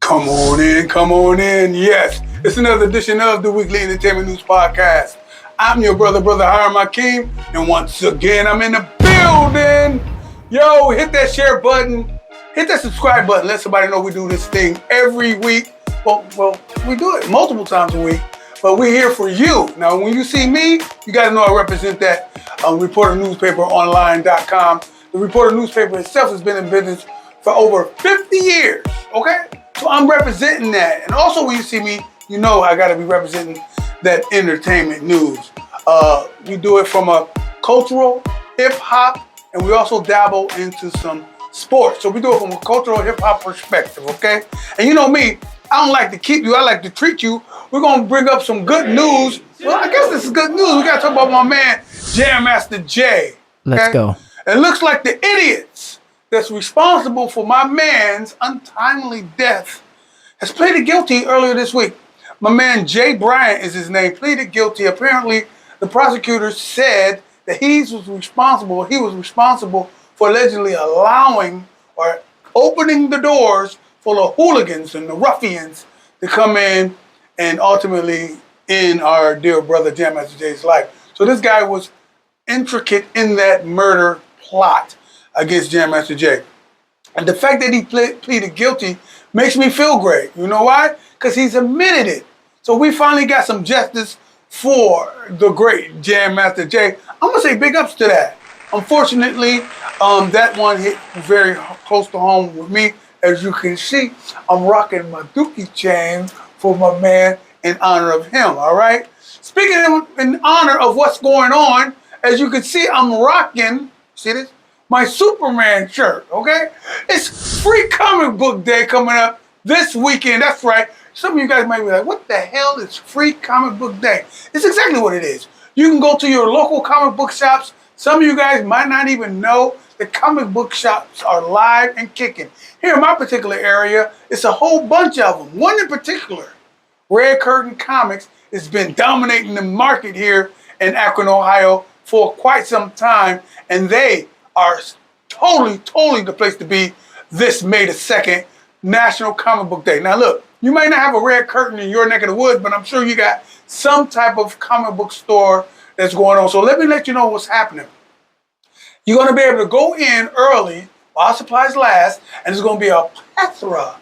Come on in. Yes, it's another edition of the Weekly Entertainment News Podcast. I'm your brother Hiram Hakeem, and once again, I'm in the building. Yo, hit that share button, hit that subscribe button. Let somebody know we do this thing every week. Well, we do it multiple times a week, but we're here for you. Now, when you see me, you got to know I represent that Reporter Newspaper Online.com. The Reporter Newspaper itself has been in business for over 50 years, okay? So I'm representing that. And also when you see me, you know I gotta be representing that entertainment news. We do it from a cultural, hip-hop, and we also dabble into some sports. So we do it from a cultural, hip-hop perspective, okay? And you know me, I don't like to keep you, I like to treat you. We're gonna bring up some good news. Well, I guess this is good news. We gotta talk about my man, Jam Master Jay. Okay? Let's go. It looks like the idiots that's responsible for my man's untimely death has pleaded guilty earlier this week. My man Jay Bryant is his name, pleaded guilty. Apparently, the prosecutor said that he was responsible for allegedly allowing or opening the doors for the hooligans and the ruffians to come in and ultimately end our dear brother Jam Master Jay's life. So this guy was intricate in that murder plot against Jam Master Jay. And the fact that he pleaded guilty makes me feel great. You know why? Because he's admitted it. So we finally got some justice for the great Jam Master Jay. I'm going to say big ups to that. Unfortunately, that one hit very close to home with me. As you can see, I'm rocking my Dookie chain for my man in honor of him, all right? Speaking in honor of what's going on, as you can see, I'm rocking, see this? My Superman shirt, okay? It's Free Comic Book Day coming up this weekend. That's right. Some of you guys might be like, what the hell is Free Comic Book Day? It's exactly what it is. You can go to your local comic book shops. Some of you guys might not even know the comic book shops are live and kicking. Here in my particular area, it's a whole bunch of them. One in particular, Red Curtain Comics, has been dominating the market here in Akron, Ohio for quite some time, and they are totally the place to be this May the 2nd, National Comic Book Day. Now look, you might not have a red curtain in your neck of the woods, but I'm sure you got some type of comic book store that's going on. So let me let you know what's happening. You're going to be able to go in early while supplies last, and there's going to be a plethora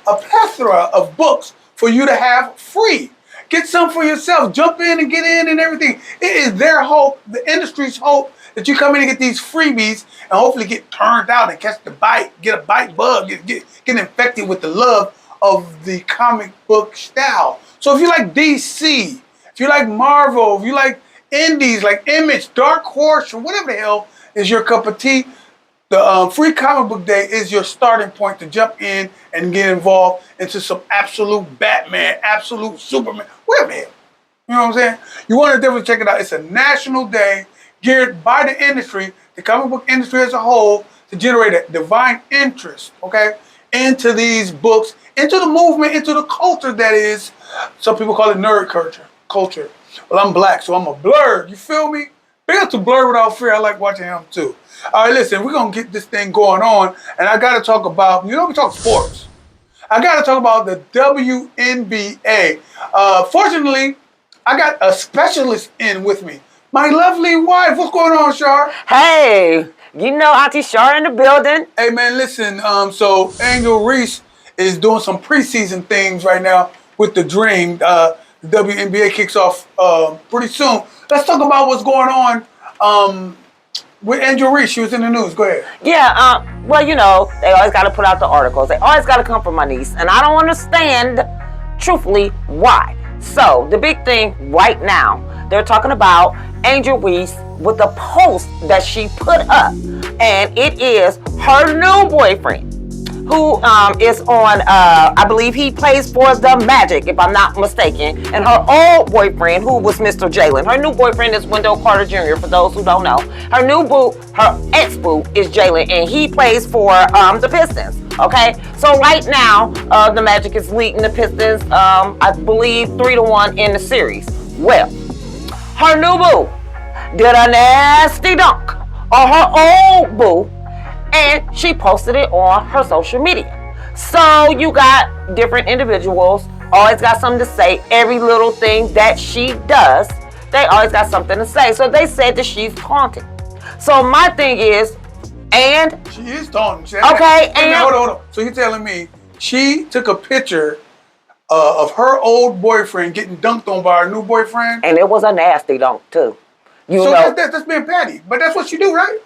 of books for you to have free. Get some for yourself. Jump in and get in and everything. It is their hope, the industry's hope, that you come in and get these freebies and hopefully get turned out and catch the bite, get a bite bug, get infected with the love of the comic book style. So if you like DC, if you like Marvel, if you like indies like Image, Dark Horse, or whatever the hell is your cup of tea, the Free Comic Book Day is your starting point to jump in and get involved into some absolute Batman, absolute Superman, whatever the hell. You know what I'm saying? You want to definitely check it out. It's a national day geared by the industry, the comic book industry as a whole, to generate a divine interest, okay, into these books, into the movement, into the culture that is, some people call it nerd culture. Well, I'm black, so I'm a blurred, you feel me? Big up to Blur Without Fear. I like watching him too. All right, listen, we're going to get this thing going on, and I got to talk about, we talk sports. I got to talk about the WNBA. Fortunately, I got a specialist in with me. My lovely wife. What's going on, Shar? Hey, you know Auntie Shar in the building. Hey, man, listen, so Angel Reese is doing some preseason things right now with the Dream. The WNBA kicks off pretty soon. Let's talk about what's going on with Angel Reese. She was in the news. Go ahead. Yeah, well, they always got to put out the articles. They always got to come from my niece. And I don't understand, truthfully, why. So, the big thing right now, they're talking about Angel Reese with a post that she put up. And it is her new boyfriend, who is on, I believe he plays for the Magic, if I'm not mistaken. And her old boyfriend, who was Mr. Jalen. Her new boyfriend is Wendell Carter Jr., for those who don't know. Her ex-boo is Jalen, and he plays for the Pistons. Okay, so right now, the Magic is leading the Pistons, I believe, 3-1 in the series. Well, her new boo did a nasty dunk on her old boo, and she posted it on her social media. So you got different individuals, always got something to say. Every little thing that she does, they always got something to say. So they said that she's taunting. So my thing is, and she is taunting. Okay, and hold on. So you're telling me she took a picture of her old boyfriend getting dunked on by her new boyfriend? And it was a nasty dunk too. So that's being petty, but that's what you do, right?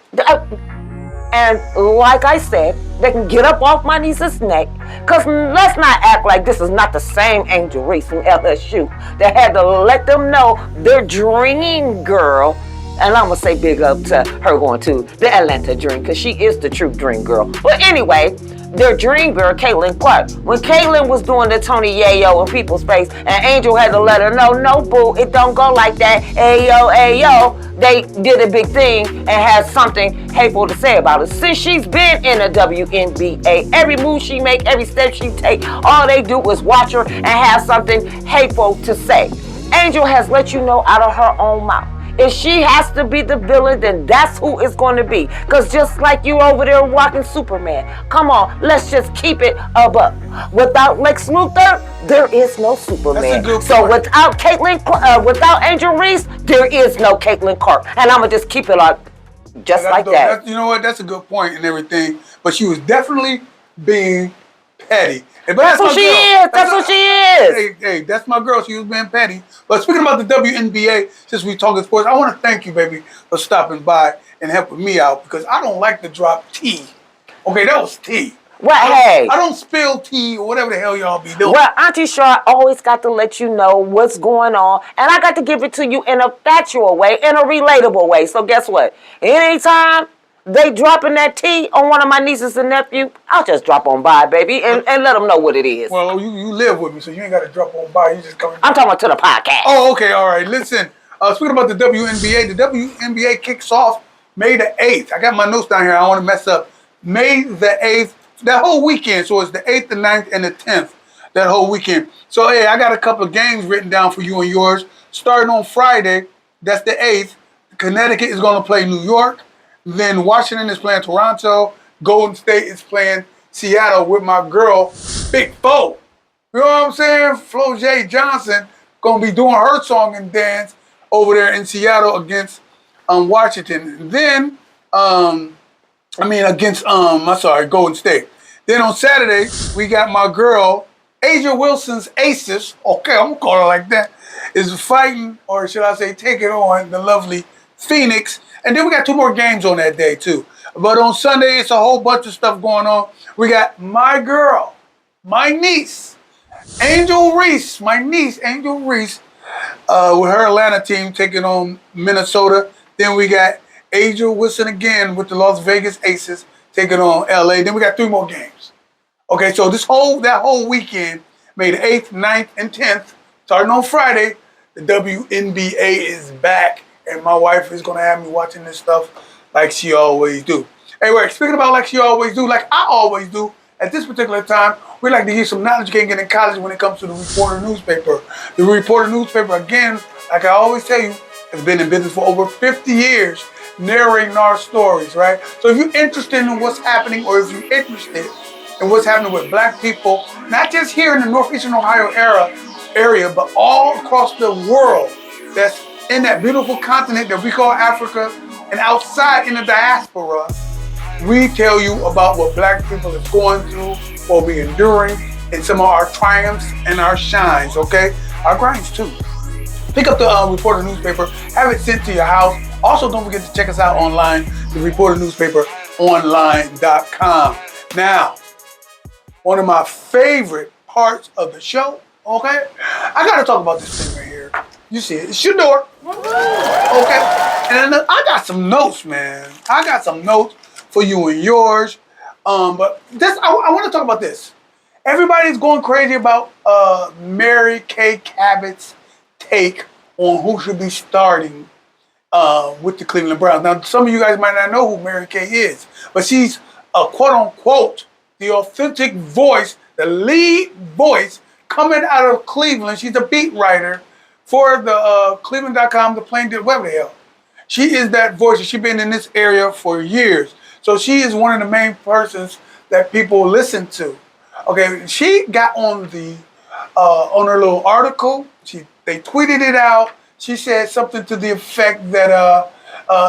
And like I said, they can get up off my niece's neck. Because let's not act like this is not the same Angel Reese from LSU that had to let them know their dream girl. And I'm going to say big up to her going to the Atlanta Dream, because she is the true dream girl. But anyway, their dream girl, Caitlin Clark. When Caitlin was doing the Tony Yayo in people's face, and Angel had to let her know, no, boo, it don't go like that. Ayo, ayo. They did a big thing and had something hateful to say about it. Since she's been in the WNBA, every move she make, every step she take, all they do is watch her and have something hateful to say. Angel has let you know out of her own mouth. If she has to be the villain, then that's who it's going to be. Because just like you over there walking Superman, come on, let's just keep it above. Without Lex Luthor, there is no Superman. So without without Angel Reese, there is no Caitlin Clark. And I'm going to just keep it like that. You know what? That's a good point and everything. But she was definitely being petty. But that's who she is. That's who she is. Hey, that's my girl. She was being petty. But speaking about the WNBA, since we talking sports, I want to thank you, baby, for stopping by and helping me out, because I don't like to drop tea. Okay, that was tea. Well, hey. I don't spill tea or whatever the hell y'all be doing. Well, Auntie Shaw always got to let you know what's going on, and I got to give it to you in a factual way, in a relatable way. So guess what? Anytime they dropping that tea on one of my nieces and nephew, I'll just drop on by, baby, and let them know what it is. Well, you live with me, so you ain't got to drop on by. You just come. I'm talking about to the podcast. Oh, okay, all right. Listen, speaking about the WNBA, the WNBA kicks off May the 8th. I got my notes down here. I don't want to mess up. May the 8th, that whole weekend. So it's the 8th, the 9th, and the 10th, that whole weekend. So, hey, I got a couple of games written down for you and yours. Starting on Friday, that's the 8th, Connecticut is going to play New York. Then Washington is playing Toronto. Golden State is playing Seattle with my girl, Big Flo. You know what I'm saying? Flo J. Johnson going to be doing her song and dance over there in Seattle against Washington. Then, Golden State. Then on Saturday, we got my girl, Asia Wilson's Aces. Okay, I'm going to call her like that. Is fighting, or should I say taking on the lovely Phoenix. And then we got 2 more games on that day, too. But on Sunday, it's a whole bunch of stuff going on. We got my girl, my niece, Angel Reese, with her Atlanta team taking on Minnesota. Then we got Angel Wilson again with the Las Vegas Aces taking on LA. Then we got 3 more games. Okay, so that whole weekend, May the 8th, 9th, and 10th, starting on Friday, the WNBA is back. And my wife is going to have me watching this stuff like she always do. Anyway, speaking about like she always do, like I always do, at this particular time, we like to hear some knowledge you can't get in college when it comes to the Reporter newspaper. The Reporter newspaper, again, like I always tell you, has been in business for over 50 years, narrating our stories, right? So if you're interested in what's happening, or if you're interested in what's happening with black people, not just here in the Northeastern Ohio area, but all across the world, that's in that beautiful continent that we call Africa, and outside in the diaspora, we tell you about what black people is going through, what we're enduring, and some of our triumphs and our shines, okay? Our grinds too. Pick up the Reporter newspaper, have it sent to your house. Also, don't forget to check us out online, the Reporter newspaper online.com. Now, one of my favorite parts of the show, okay? I gotta talk about this thing right here. You see it, it's Shedeur. Okay, and then I got some notes, man. I got some notes for you and yours. But this, I want to talk about this. Everybody's going crazy about Mary Kay Cabot's take on who should be starting with the Cleveland Browns. Now, some of you guys might not know who Mary Kay is, but she's a quote-unquote, the authentic voice, the lead voice coming out of Cleveland. She's a beat writer for the Cleveland.com, the Plain-Deal, whatever the hell. She is that voice. She's been in this area for years. So she is one of the main persons that people listen to. Okay, she got on her little article. They tweeted it out. She said something to the effect that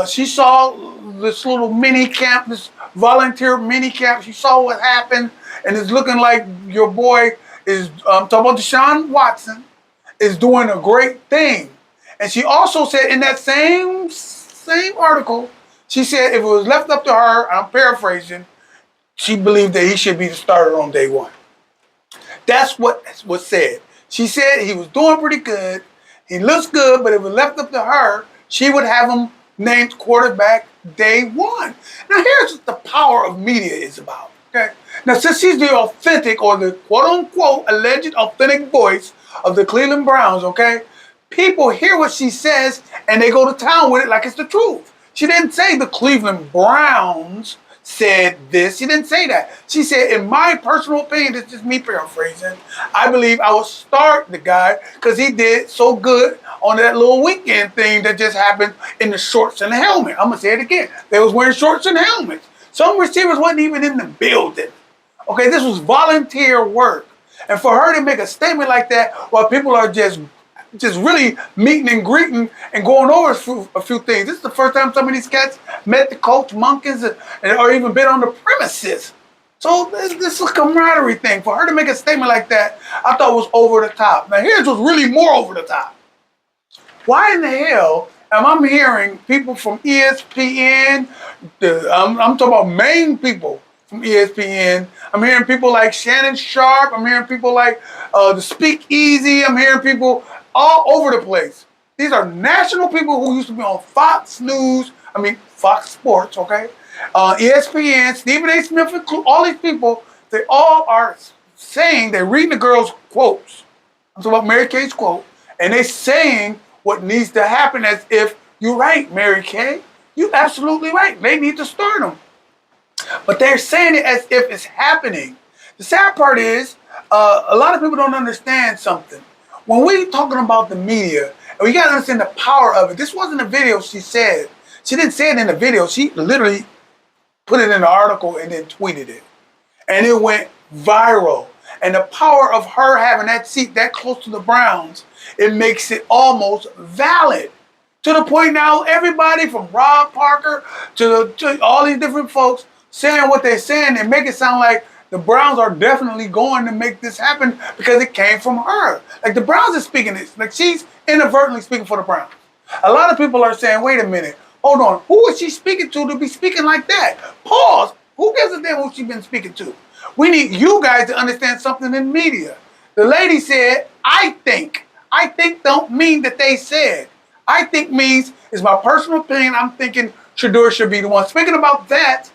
she saw this little mini camp, this volunteer mini camp. She saw what happened, and it's looking like your boy is talking about Deshaun Watson is doing a great thing. And she also said in that same article, she said if it was left up to her, I'm paraphrasing, she believed that he should be the starter on day one. That's what was said. She said he was doing pretty good. He looks good, but if it was left up to her, she would have him named quarterback day one. Now here's what the power of media is about. Okay. Now since she's the authentic or the quote unquote alleged authentic voice of the Cleveland Browns, okay, people hear what she says and they go to town with it like it's the truth. She didn't say the Cleveland Browns said this. She didn't say that. She said, in my personal opinion, this is me paraphrasing, I believe I will start the guy because he did so good on that little weekend thing that just happened in the shorts and the helmet. I'm going to say it again. They was wearing shorts and helmets. Some receivers wasn't even in the building. Okay, this was volunteer work. And for her to make a statement like that while people are just really meeting and greeting and going over a few things. This is the first time some of these cats met the coach, monkeys, or even been on the premises. So this is a camaraderie thing. For her to make a statement like that, I thought was over the top. Now here's what's really more over the top. Why in the hell am I hearing people from ESPN, I'm talking about main people from ESPN, I'm hearing people like Shannon Sharp, I'm hearing people like the Speakeasy, I'm hearing people all over the place. These are national people who used to be on Fox News, Fox Sports, okay? ESPN, Stephen A. Smith, all these people, they all are saying, they're reading the girl's quotes. I'm talking about Mary Kay's quote, and they're saying what needs to happen as if, you're right, Mary Kay, you're absolutely right. They need to start them. But they're saying it as if it's happening. The sad part is, a lot of people don't understand something. When we're talking about the media, we got to understand the power of it. This wasn't a video she said. She didn't say it in the video. She literally put it in an article and then tweeted it. And it went viral. And the power of her having that seat that close to the Browns, it makes it almost valid. To the point now, everybody from Rob Parker to all these different folks saying what they're saying and make it sound like the Browns are definitely going to make this happen because it came from her. Like the Browns is speaking this. Like she's inadvertently speaking for the Browns. A lot of people are saying, wait a minute, hold on. Who is she speaking to be speaking like that? Pause. Who gives a damn who she's been speaking to? We need you guys to understand something in media. The lady said, I think. I think don't mean that they said. I think means, is my personal opinion, I'm thinking Shedeur should be the one. Speaking about that,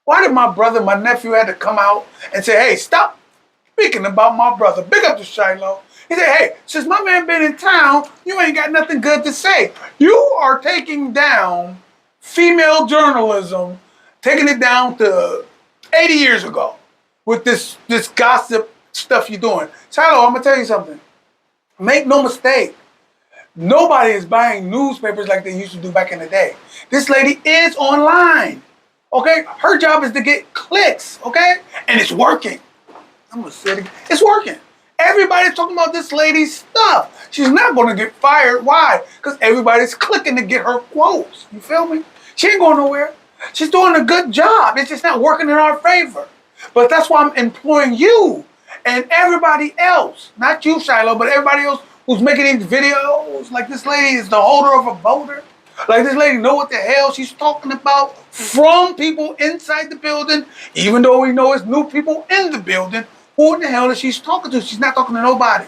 why did my brother, my nephew had to come out and say, hey, stop speaking about my brother. Big up to Shiloh. He said, hey, since my man been in town, you ain't got nothing good to say. You are taking down female journalism, taking it down to 80 years ago with this gossip stuff you're doing. Shiloh, I'm going to tell you something. Make no mistake. Nobody is buying newspapers like they used to do back in the day. This lady is online. Okay, her job is to get clicks, okay? And it's working. I'm gonna say it again. It's working. Everybody's talking about this lady's stuff. She's not gonna get fired. Why? Because everybody's clicking to get her quotes. You feel me? She ain't going nowhere. She's doing a good job. It's just not working in our favor. But that's why I'm employing you and everybody else. Not you, Shiloh, but everybody else who's making these videos. Like this lady is the holder of a voter. Like this lady know what the hell she's talking about from people inside the building, even though we know it's new people in the building. Who in the hell is she talking to? She's not talking to nobody.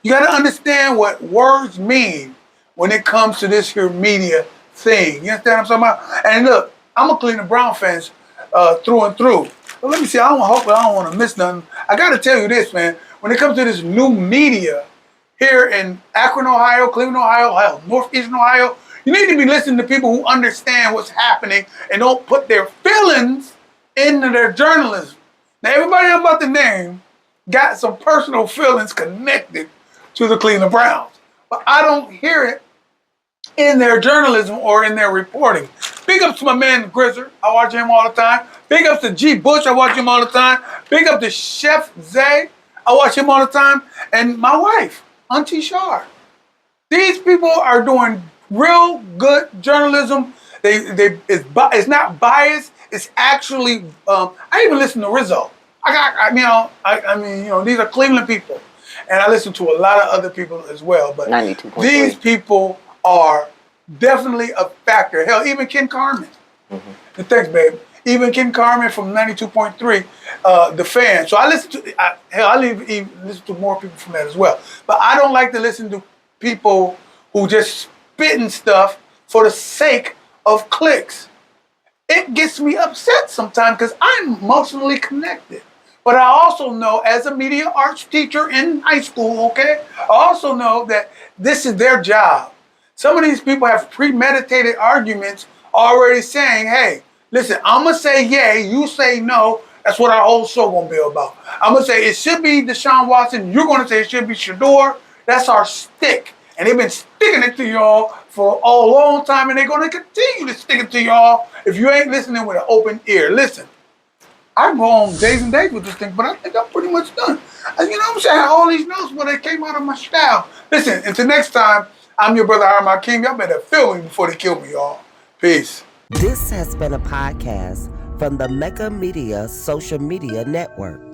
You got to understand what words mean when it comes to this here media thing. You understand what I'm talking about? And look, I'm a Cleveland Brown fan through and through. But let me see, I don't want to miss nothing. I got to tell you this, man. When it comes to this new media here in Akron, Ohio, Cleveland, Ohio, Northeastern Ohio, you need to be listening to people who understand what's happening and don't put their feelings into their journalism. Now, everybody I'm about to name got some personal feelings connected to the Cleveland Browns, but I don't hear it in their journalism or in their reporting. Big up to my man, Grizzer. I watch him all the time. Big ups to G. Bush. I watch him all the time. Big up to Chef Zay. I watch him all the time. And my wife, Auntie Shar. These people are doing real good journalism. It's not biased. It's actually. I even listen to Rizzo. These are Cleveland people, and I listen to a lot of other people as well. But 92.3. These people are definitely a factor. Hell, even Ken Carmen. Mm-hmm. Thanks, babe. Even Ken Carmen from 92.3, the fan. So I listen to. I even listen to more people from that as well. But I don't like to listen to people who just spitting stuff for the sake of clicks. It gets me upset sometimes because I'm emotionally connected. But I also know, as a media arts teacher in high school, okay, I also know that this is their job. Some of these people have premeditated arguments already saying, hey, listen, I'm going to say yay, you say no. That's what our whole show going to be about. I'm going to say it should be Deshaun Watson. You're going to say it should be Shedeur. That's our stick. And they've been sticking it to y'all for a long time, and they're going to continue to stick it to y'all if you ain't listening with an open ear. Listen, I can go on days and days with this thing, but I think I'm pretty much done. You know what I'm saying? I had all these notes when they came out of my style. Listen, until next time, I'm your brother, Armand King. Y'all better feel me before they kill me, y'all. Peace. This has been a podcast from the Mecca Media Social Media Network.